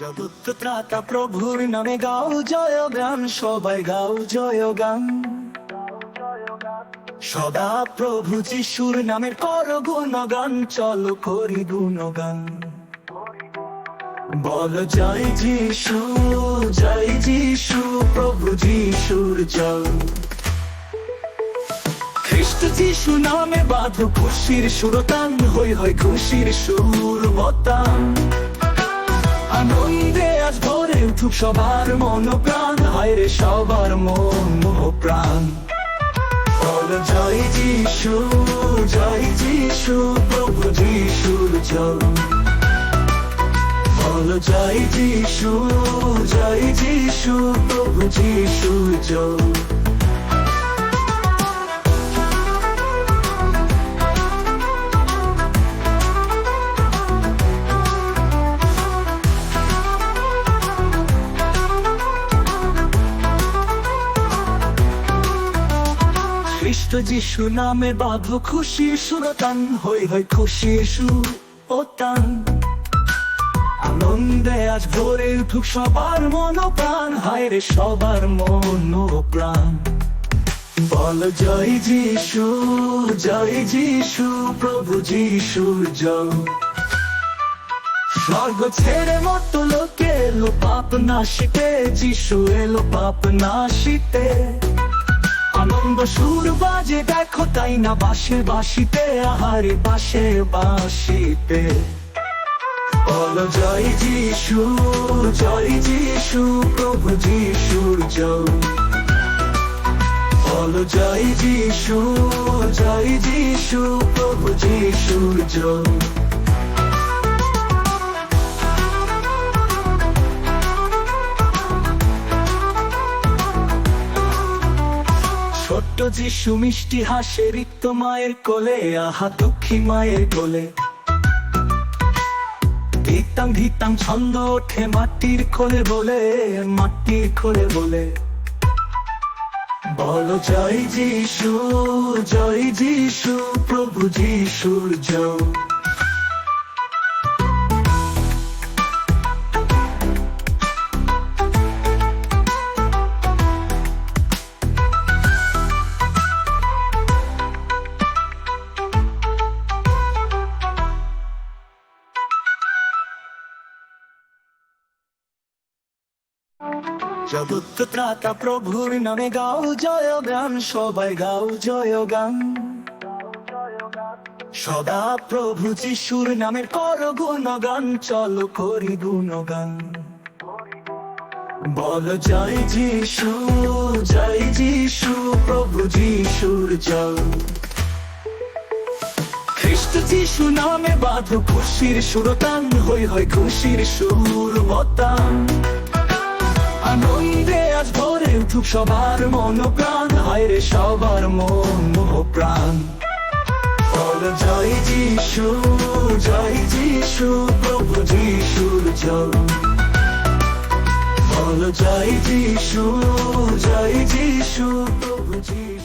জগৎ ত্রাতা প্রভুর নামে গাও জয় গান, সবাই গাও জয় গান। সদা প্রভু যিশুর নামের কর গুণগান, চলো করি গুণগান। বল জয় যিশু, জয় যিশু, প্রভু যিশুর জয়। খ্রিস্ট যিশু নামে বাঁধো খুশির সুরতান, হই হয় খুশির সুর মতান। আনন্দে আজ ভরে উঠুক সবার মন প্রাণ, হায় রে সবার মন প্রাণ। বল জয় যিশু, জয় যিশু, প্রভু যিশুর জয়। বল জয় যিশু, জয় যিশু, প্রভু যিশুর জয়। খ্রিস্ট যিশু নামে বাঁধো খুশির সুরতান, হই হয় খুশির সুর ও তান। আনন্দে আজ ভরে উঠুক সবার মন প্রাণ, হায় রে সবার মন প্রাণ। বল জয় যিশু, জয় যিশু, প্রভু যিশুর জয়। স্বর্গ ছেড়ে মর্ত লোকে এলো পাপ নাশিতে, যিশু এলো পাপ নাশিতে। আনন্দ সুর বাজে দেখো তাই না বাঁশে বাঁশিতে, আহারে বাঁশে বাঁশিতে। বল জয় যিশু, জয় যিশু, প্রভু যিশুর জয়। বল জয় যিশু, জয় যিশু, প্রভু যিশুর জয়। ছোট্ট যিশু মিষ্টি হাসে রিক্ত মায়ের কোলে, আহা দুঃখী মায়ের কোলে। ধিতাং ধিতাং ছন্দ ওঠে মাটির কোলে বলে, মাটির কোলে বলে। বল জয় যিশু, জয় যিশু, প্রভু যিশুর জয়। জগৎ ত্রাতা প্রভুর নামে গাও জয় গান, সবাই গাও জয় গান। সদা প্রভু যিশুর নামের কর গুণগান, চলো করি গুণগান। বল জয় যিশু, জয় যিশু, প্রভু যিশুর জয়। খ্রিস্ট যিশু নামে বাঁধো খুশির সুরতান, হই হয় খুশির সুর মতান। আনন্দে আজ ভরে উঠুক সবার মন প্রাণ, হায় রে সবার মন প্রাণ। বল জয় যিশু, জয় যিশু, প্রভু যিশুর জয়। বল জয় যিশু, জয় যিশু, প্রভু যিশু।